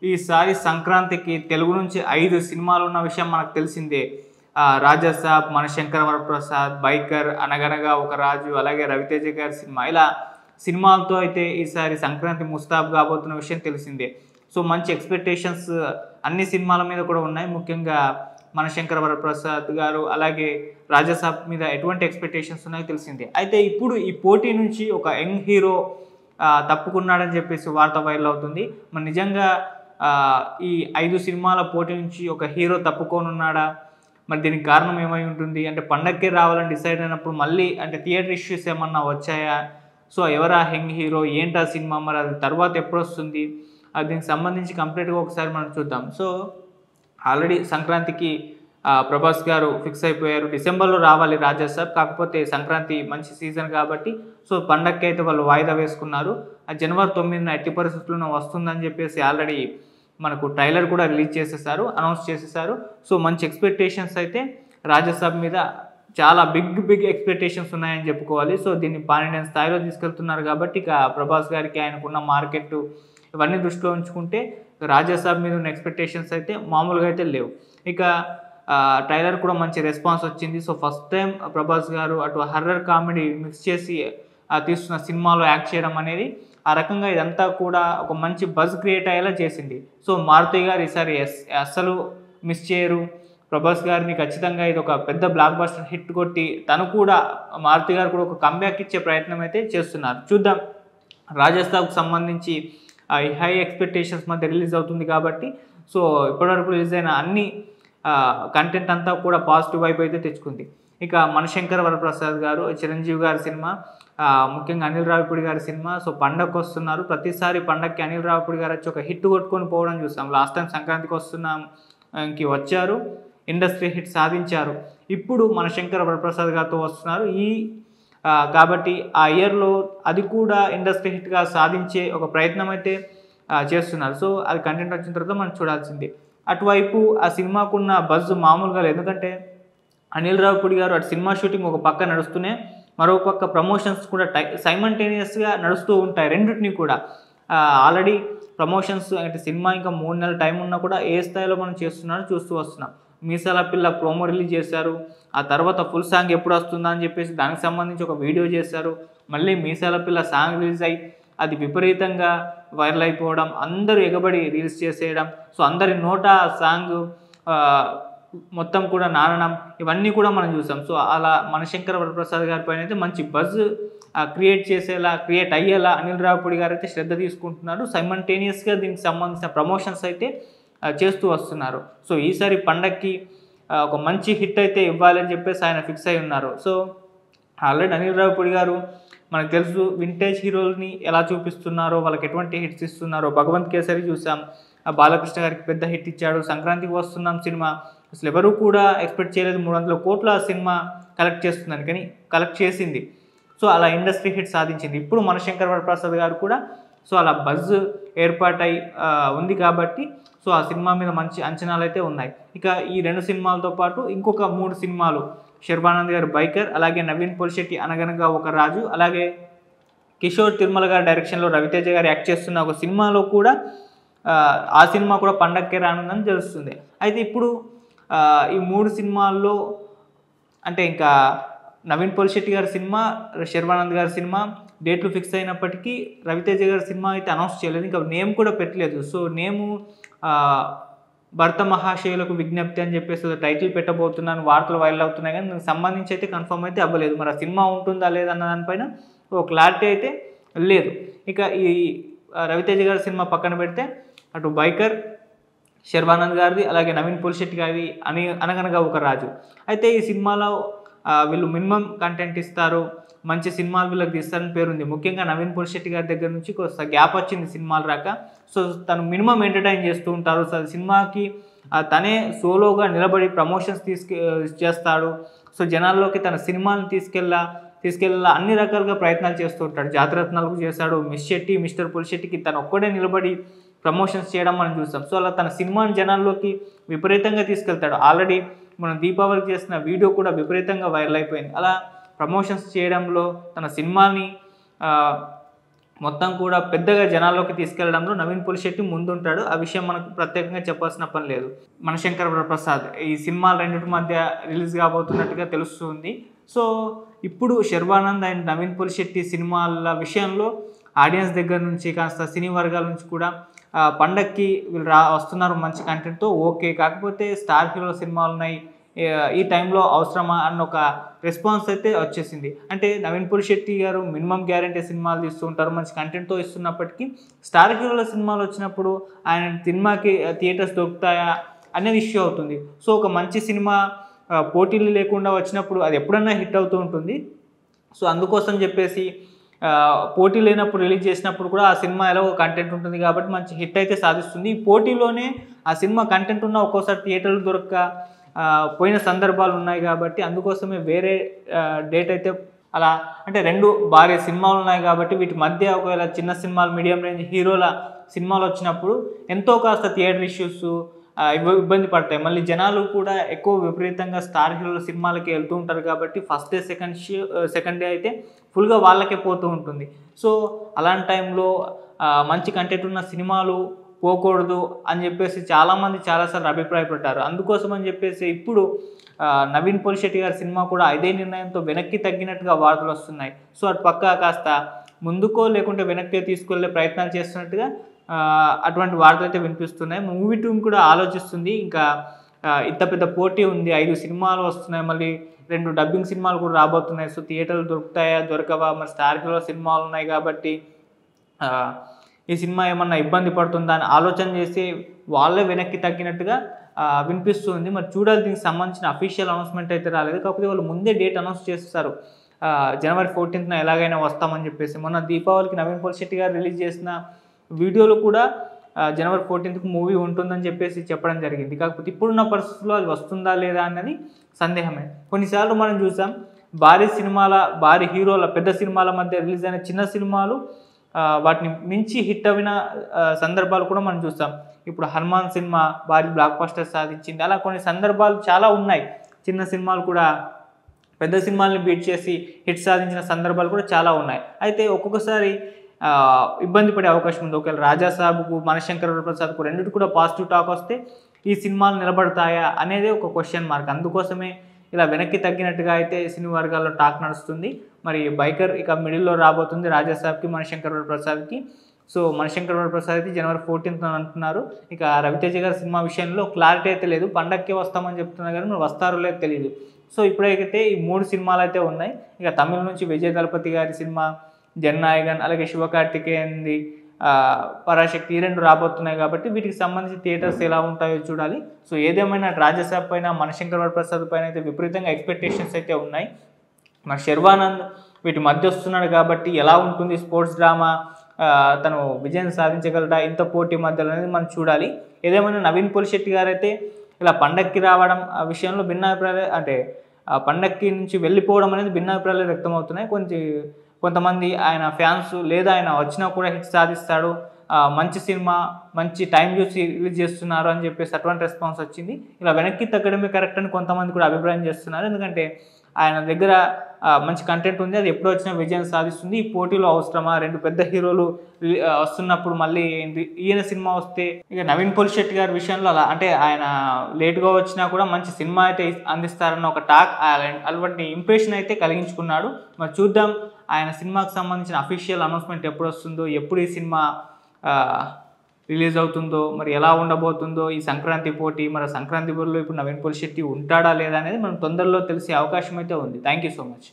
ఈసారి సంక్రాంతికి తెలుగు నుంచి 5 సినిమాలు ఉన్న విషయం మనకు తెలిసిందే. రాజాసాబ్, మనశంకర వరప్రసాద్, బైకర్, అనగనగా ఒక రాజు, అలాగే రవితేజ గారి సినిమా. ఇలా సినిమాలతో అయితే ఈసారి సంక్రాంతి ముస్తాబు కాబోతున్న విషయం తెలిసిందే. సో మంచి ఎక్స్‌పెక్టేషన్స్ అన్ని సినిమాల మీద కూడా ఉన్నాయి. ముఖ్యంగా మనశంకర వరప్రసాద్ గారు అలాగే రాజాసాబ్ మీద ఎటువంటి ఎక్స్‌పెక్టేషన్స్ ఉన్నాయో తెలిసిందే. అయితే ఇప్పుడు ఈ పోటీ నుంచి ఒక యంగ్ హీరో తప్పుకున్నాడని చెప్పేసి వార్త వైరల్ అవుతుంది. మరి నిజంగా ఈ 5 సినిమాల పోటీ నుంచి ఒక హీరో తప్పుకోనున్నాడా? మరి దీనికి కారణం ఏమై ఉంటుంది? అంటే పండగకే రావాలని డిసైడ్ అయినప్పుడు మళ్ళీ అంటే థియేటర్ ఇష్యూస్ ఏమన్నా వచ్చాయా? సో ఎవరా యంగ్ హీరో? ఏంటా సినిమా? మరి అది తర్వాత ఎప్పుడొస్తుంది? దీనికి సంబంధించి కంప్లీట్‌గా ఒకసారి మనం చూద్దాం. సో ఆల్రెడీ సంక్రాంతికి ప్రభాస్ గారు ఫిక్స్ అయిపోయారు. డిసెంబర్‌లో రావాలి రాజాసాబ్. కాకపోతే సంక్రాంతి మంచి సీజన్ కాబట్టి సో పండగకైతే వాళ్ళు వాయిదా వేసుకున్నారు. జనవరి 9న ఎట్టి పరిస్థితుల్లోనూ వస్తుందని చెప్పేసి ఆల్రెడీ మనకు ట్రైలర్ కూడా రిలీజ్ చేసేసారు, అనౌన్స్ చేసేసారు. సో మంచి ఎక్స్‌పెక్టేషన్స్ అయితే రాజాసాబ్ మీద చాలా బిగ్ ఎక్స్‌పెక్టేషన్స్ ఉన్నాయని చెప్పుకోవాలి. సో దీన్ని పాన్ ఇండియన్ స్థాయిలో తీసుకెళ్తున్నారు కాబట్టి ఇక ప్రభాస్ గారికి ఆయనకున్న మార్కెట్ ఇవన్నీ దృష్టిలో ఉంచుకుంటే రాజాసాబ్ మీద ఉన్న ఎక్స్‌పెక్టేషన్స్ అయితే మామూలుగా అయితే లేవు. ఇక ట్రైలర్ కూడా మంచి రెస్పాన్స్ వచ్చింది. సో ఫస్ట్ టైం ప్రభాస్ గారు అటు హర్రర్ కామెడీ మిక్స్ చేసి తీస్తున్న సినిమాలో యాక్ట్ చేయడం అనేది ఆ రకంగా ఇదంతా కూడా ఒక మంచి బజ్ క్రియేట్ అయ్యేలా చేసింది. సో మారుతి గారు ఈసారి అస్సలు మిస్ చేయరు. ప్రభాస్ గారిని ఖచ్చితంగా ఇది ఒక పెద్ద బ్లాక్ బస్టర్ హిట్ కొట్టి తను కూడా మారుతి గారు కూడా ఒక కంబ్యాక్ ఇచ్చే ప్రయత్నం అయితే చేస్తున్నారు. చూద్దాం. రాజాసాబ్‌కు సంబంధించి హై ఎక్స్‌పెక్టేషన్స్ మధ్య రిలీజ్ అవుతుంది కాబట్టి సో ఇప్పటివరకు రిలీజ్ అయిన అన్ని కంటెంట్ అంతా కూడా పాజిటివ్ వైబ్ అయితే తెచ్చుకుంది. ఇక మనశంకర వరప్రసాద్ గారు, చిరంజీవి గారి సినిమా, ముఖ్యంగా అనిల్ రావిపూడి గారి సినిమా. సో పండగకు వస్తున్నారు. ప్రతిసారి పండగకి అనిల్ రావిపూడి గారు వచ్చి ఒక హిట్ కొట్టుకొని పోవడం చూసాం. లాస్ట్ టైం సంక్రాంతికి వస్తున్నాంకి వచ్చారు, ఇండస్ట్రీ హిట్ సాధించారు. ఇప్పుడు మనశంకర వరప్రసాద్ గారితో వస్తున్నారు. కాబట్టి ఆ ఇయర్లో అది కూడా ఇండస్ట్రీ హిట్గా సాధించే ఒక ప్రయత్నం అయితే చేస్తున్నారు. సో అది కంటెంట్ వచ్చిన తర్వాత మనం చూడాల్సిందే. అటువైపు ఆ సినిమాకున్న బజ్ మామూలుగా లేదు. ఎందుకంటే అనిల్ రావిపూడి గారు అటు సినిమా షూటింగ్ ఒక పక్క నడుస్తూనే మరో పక్క ప్రమోషన్స్ కూడా సైమల్టేనియస్గా నడుస్తూ ఉంటాయి రెండింటిని కూడా. ఆల్రెడీ ప్రమోషన్స్ అంటే సినిమా ఇంకా 3 నెలల టైం ఉన్నా కూడా ఏ స్థాయిలో మనం చేస్తున్నారో చూస్తూ వస్తున్నాం. మీసాల పిల్ల ప్రోమో రిలీజ్ చేశారు. ఆ తర్వాత ఫుల్ సాంగ్ ఎప్పుడు వస్తుందా అని చెప్పేసి దానికి సంబంధించి ఒక వీడియో చేశారు. మళ్ళీ మీసాల పిల్ల సాంగ్ రిలీజ్ అయ్యి అది విపరీతంగా వైరల్ అయిపోవడం, అందరూ ఎగబడి రీల్స్ చేసేయడం, సో అందరి నోట సాంగ్ మొత్తం కూడా నానడం, ఇవన్నీ కూడా మనం చూసాం. సో అలా మనశంకర వరప్రసాద్ గారి పైన అయితే మంచి బజ్ క్రియేట్ అయ్యేలా అనిల్ రావిపూడి గారు అయితే శ్రద్ధ తీసుకుంటున్నారు. సైమల్టేనియస్గా దీనికి సంబంధించిన ప్రమోషన్స్ అయితే చేస్తూ వస్తున్నారు. సో ఈసారి పండగకి ఒక మంచి హిట్ అయితే ఇవ్వాలని చెప్పేసి ఆయన ఫిక్స్ అయి ఉన్నారు. సో ఆల్రెడీ అనిల్ రావిపూడి గారు మనకు తెలుసు వింటేజ్ హీరోల్ని ఎలా చూపిస్తున్నారో, వాళ్ళకి ఎటువంటి హిట్స్ ఇస్తున్నారో. భగవంత్ కేసరి చూసాం, బాలకృష్ణ గారికి పెద్ద హిట్ ఇచ్చాడు. సంక్రాంతికి వస్తున్నాం సినిమా అసలు ఎవరు కూడా ఎక్స్పెక్ట్ చేయలేదు 300 కోట్ల సినిమా కలెక్ట్ చేస్తుందని, కానీ కలెక్ట్ చేసింది. సో అలా ఇండస్ట్రీ హిట్ సాధించింది. ఇప్పుడు మనశంకర వరప్రసాద్ గారు కూడా సో అలా బజ్ ఏర్పాటై ఉంది కాబట్టి సో ఆ సినిమా మీద మంచి అంచనాలు అయితే ఉన్నాయి. ఇక ఈ 2 సినిమాలతో పాటు ఇంకొక 3 సినిమాలు శర్వానంద్ గారు బైకర్, అలాగే నవీన్ పొలిశెట్టి అనగనగా ఒక రాజు, అలాగే కిషోర్ తిరుమల గారి డైరెక్షన్లో రవితేజ గారు యాక్ట్ చేస్తున్న ఒక సినిమాలో కూడా ఆ సినిమా కూడా పండగకే రానుందని తెలుస్తుంది. అయితే ఇప్పుడు ఈ 3 సినిమాల్లో అంటే ఇంకా నవీన్ పొలిశెట్టి గారి సినిమా, శర్వానంద్ గారి సినిమా డేట్లు ఫిక్స్ అయినప్పటికీ రవితేజ గారి సినిమా అయితే అనౌన్స్ చేయలేదు. ఇంకా నేమ్ కూడా పెట్టలేదు. సో నేము భర్త మహాశయులకు విజ్ఞప్తి అని చెప్పేసి టైటిల్ పెట్టబోతున్నాను వార్తలు వైరల్ అవుతున్నాయి, కానీ దానికి సంబంధించి అయితే కన్ఫర్మ్ అయితే అవ్వలేదు. మరి ఆ సినిమా ఉంటుందా లేదా అన్న దానిపైన ఒక క్లారిటీ అయితే లేదు. ఇక ఈ రవితేజ గారి సినిమా పక్కన పెడితే అటు బైకర్ శర్వానంద్ గారిది, అలాగే నవీన్ పొలిశెట్టి గారిది అనగనగా ఒక రాజు. అయితే ఈ సినిమాలో వీళ్ళు మినిమం కంటెంట్ ఇస్తారు, మంచి సినిమాలు వీళ్ళకి తీస్తారని పేరుంది. ముఖ్యంగా నవీన్ పొలిశెట్టి గారి దగ్గర నుంచి కొంత గ్యాప్ వచ్చింది సినిమాలు రాక. సో తను మినిమం ఎంటర్టైన్ చేస్తూ ఉంటారు. సో సినిమాకి తనే సోలోగా నిలబడి ప్రమోషన్స్ చేస్తాడు. సో జనాల్లోకి తన సినిమాని తీసుకెళ్ళాలా అన్ని రకాలుగా ప్రయత్నాలు చేస్తూ ఉంటాడు. జాతిరత్నాలకు చేశాడు, మిస్టర్ పొలిశెట్టికి తను ఒక్కడే నిలబడి ప్రమోషన్స్ చేయడం మనం చూస్తాం. సో అలా తన సినిమాని జనాల్లోకి విపరీతంగా తీసుకెళ్తాడు. ఆల్రెడీ మనం దీపావళికి చేసిన వీడియో కూడా విపరీతంగా వైరల్ అయిపోయింది. అలా ప్రమోషన్స్ చేయడంలో తన సినిమాని మొత్తం కూడా పెద్దగా జనాల్లోకి తీసుకెళ్లడంలో నవీన్ పులిశెట్టి ముందుంటాడు. ఆ విషయం మనకు ప్రత్యేకంగా చెప్పాల్సిన పని లేదు. మనశంకర్ వరప్రసాద్ ఈ సినిమాలు రెండిటి మధ్య రిలీజ్ కాబోతున్నట్టుగా తెలుస్తుంది. సో ఇప్పుడు శర్వానంద్ అండ్ నవీన్ పులిశెట్టి సినిమాల విషయంలో ఆడియన్స్ దగ్గర నుంచి కాస్త సినీ వర్గాల నుంచి కూడా పండక్కి వీళ్ళు వస్తున్నారు మంచి కంటెంట్తో ఓకే. కాకపోతే స్టార్ హీరోల సినిమాలు ఉన్నాయి, ఈ టైంలో అవసరమా అన్న ఒక రెస్పాన్స్ అయితే వచ్చేసింది. అంటే నవీన్ పులిశెట్టి గారు మినిమం గ్యారంటీ సినిమాలు తీస్తూ ఉంటారు, మంచి కంటెంట్తో ఇస్తున్నప్పటికీ స్టార్ హీరోల సినిమాలు వచ్చినప్పుడు ఆయన సినిమాకి థియేటర్స్ దొరుకుతాయా అనేది ఇష్యూ అవుతుంది. సో ఒక మంచి సినిమా పోటీలు లేకుండా వచ్చినప్పుడు అది ఎప్పుడన్నా హిట్ అవుతూ ఉంటుంది. సో అందుకోసం చెప్పేసి పోటీ లేనప్పుడు రిలీజ్ చేసినప్పుడు కూడా ఆ సినిమా ఎలాగో కంటెంట్ ఉంటుంది కాబట్టి మంచి హిట్ అయితే సాధిస్తుంది. ఈ పోటీలోనే ఆ సినిమా కంటెంట్ ఉన్న ఒక్కోసారి థియేటర్లు దొరక్క పోయిన సందర్భాలు ఉన్నాయి కాబట్టి అందుకోసమే వేరే డేట్ అయితే అలా అంటే 2 భారీ సినిమాలు ఉన్నాయి కాబట్టి వీటి మధ్య ఒకవేళ చిన్న సినిమాలు మీడియం రేంజ్ హీరోల సినిమాలు వచ్చినప్పుడు ఎంతో కాస్త థియేటర్ ఇష్యూస్ ఇబ్బంది పడతాయి. మళ్ళీ జనాలు కూడా ఎక్కువ విపరీతంగా స్టార్ హీరోల సినిమాలకి వెళ్తూ ఉంటారు కాబట్టి ఫస్ట్ డే సెకండ్ డే అయితే ఫుల్గా వాళ్ళకే పోతూ ఉంటుంది. సో అలాంటి టైంలో మంచి కంటెంట్ ఉన్న సినిమాలు పోకూడదు అని చెప్పేసి చాలామంది చాలాసార్లు అభిప్రాయపడ్డారు. అందుకోసం అని చెప్పేసి ఇప్పుడు నవీన్ పులిశెట్టి గారి సినిమా కూడా ఇదే నిర్ణయంతో వెనక్కి తగ్గినట్టుగా వార్తలు వస్తున్నాయి. సో అటు పక్క కాస్త ముందుకో లేకుంటే వెనక్కి తీసుకెళ్లే ప్రయత్నాలు చేస్తున్నట్టుగా అటువంటి వార్తలు అయితే వినిపిస్తున్నాయి. మూవీ టీమ్ కూడా ఆలోచిస్తుంది, ఇంకా ఇంత పెద్ద పోటీ ఉంది, 5 సినిమాలు వస్తున్నాయి, మళ్ళీ 2 డబ్బింగ్ సినిమాలు కూడా రాబోతున్నాయి. సో థియేటర్లు దొరుకుతాయా దొరకవా, మరి స్టార్ హీరో సినిమాలు ఉన్నాయి కాబట్టి ఈ సినిమా ఏమన్నా ఇబ్బంది పడుతుందా అని ఆలోచన చేసి వాళ్ళే వెనక్కి తగ్గినట్టుగా వినిపిస్తుంది. మరి చూడాలి, దీనికి సంబంధించిన అఫీషియల్ అనౌన్స్మెంట్ అయితే రాలేదు. కాకపోతే వాళ్ళు ముందే డేట్ అనౌన్స్ చేస్తారు, జనవరి 14న ఎలాగైనా వస్తామని చెప్పేసి. మొన్న దీపావళికి నవీన్ పులిశెట్టి గారు రిలీజ్ చేసిన వీడియోలో కూడా జనవరి 14కు మూవీ ఉంటుందని చెప్పేసి చెప్పడం జరిగింది. కాకపోతే ఇప్పుడున్న పరిస్థితుల్లో అది వస్తుందా లేదా అన్నది సందేహమే. కొన్నిసార్లు మనం చూసాం భారీ హీరోల పెద్ద సినిమాల మధ్య రిలీజ్ అయిన చిన్న సినిమాలు వాటిని మించి హిట్ అయిన సందర్భాలు కూడా మనం చూస్తాం. ఇప్పుడు హనుమాన్ సినిమా భారీ బ్లాక్ బస్టర్ సాధించింది. అలా కొన్ని సందర్భాలు చాలా ఉన్నాయి. చిన్న సినిమాలు కూడా పెద్ద సినిమాలని బీట్ చేసి హిట్ సాధించిన సందర్భాలు కూడా చాలా ఉన్నాయి. అయితే ఒక్కొక్కసారి ఇబ్బంది పడే అవకాశం ఉంది. ఒకవేళ రాజాసాబ్కు మనశంకర్ వరప్రసాద్కు రెండింటి కూడా పాజిటివ్ టాక్ వస్తే ఈ సినిమాలు నిలబడతాయా అనేది ఒక క్వశ్చన్ మార్క్. అందుకోసమే ఇలా వెనక్కి తగ్గినట్టుగా అయితే సినీ వర్గాల్లో టాక్ నడుస్తుంది. మరి బైకర్ ఇక మిడిల్లో రాబోతుంది రాజాసాబ్కి మనశంకర్ వరప్రసాద్కి. సో మనశంకర్ వరప్రసాద్కి జనవరి 14th అంటున్నారు. ఇక రవితేజ గారి సినిమా విషయంలో క్లారిటీ అయితే లేదు, పండక్కే వస్తామని చెప్తున్నారు కానీ మరి వస్తారో లేదో తెలియదు. సో ఇప్పుడైతే ఈ 3 సినిమాలు అయితే ఉన్నాయి. ఇక తమిళ నుంచి విజయ్ దళపతి గారి సినిమా జననాయగన్, అలాగే శివకార్తికేయన్ది పరాశక్తి, ఈ 2 రాబోతున్నాయి కాబట్టి వీటికి సంబంధించి థియేటర్స్ ఎలా ఉంటాయో చూడాలి. సో ఏదేమైనా రాజాసాబ్ పైన మనశంకర్ వరప్రసాద్ పైన అయితే విపరీతంగా ఎక్స్పెక్టేషన్స్ అయితే ఉన్నాయి. మరి శర్వానంద్ వీటి మధ్య వస్తున్నాడు కాబట్టి ఎలా ఉంటుంది స్పోర్ట్స్ డ్రామా, తను విజయం సాధించగలడా ఇంత పోటీ మధ్యలో అనేది మనం చూడాలి. ఏదేమైనా నవీన్ పులిశెట్టి గారు అయితే ఇలా పండక్కి రావడం ఆ విషయంలో భిన్నాభిప్రాయాలు, అంటే పండక్కి నుంచి వెళ్ళిపోవడం అనేది భిన్నాభిప్రాయాలు వ్యక్తమవుతున్నాయి. కొంతమంది ఆయన ఫ్యాన్స్ లేదా ఆయన వచ్చినా కూడా హిట్ సాధిస్తాడు, మంచి సినిమా మంచి టైం చూసి రిలీజ్ చేస్తున్నారు అని చెప్పేసి అటువంటి రెస్పాన్స్ వచ్చింది. ఇలా వెనక్కి తగ్గడమే కరెక్ట్ అని కొంతమంది కూడా అభిప్రాయం చేస్తున్నారు. ఎందుకంటే ఆయన దగ్గర మంచి కంటెంట్ ఉంది, అది ఎప్పుడు వచ్చినా విజయం సాధిస్తుంది. ఈ పోటీలో అవసరమా, 2 పెద్ద హీరోలు వస్తున్నప్పుడు మళ్ళీ ఈయన సినిమా వస్తే. ఇక నవీన్ పులిశెట్టి గారి విషయంలో అలా అంటే ఆయన లేట్గా వచ్చినా కూడా మంచి సినిమా అయితే అందిస్తారన్న ఒక టాక్, అలాంటి ఇంప్రెషన్ అయితే కలిగించుకున్నాడు. మరి చూద్దాం ఆయన సినిమాకి సంబంధించిన అఫీషియల్ అనౌన్స్మెంట్ ఎప్పుడు వస్తుందో, ఎప్పుడు ఈ సినిమా రిలీజ్ అవుతుందో, మరి ఎలా ఉండబోతుందో ఈ సంక్రాంతి పోటీ. మరి సంక్రాంతి బరిలో ఇప్పుడు నవీన్ పులిశెట్టి ఉంటాడా లేదా అనేది మనం తొందరలో తెలిసే అవకాశం అయితే ఉంది. Thank you so much.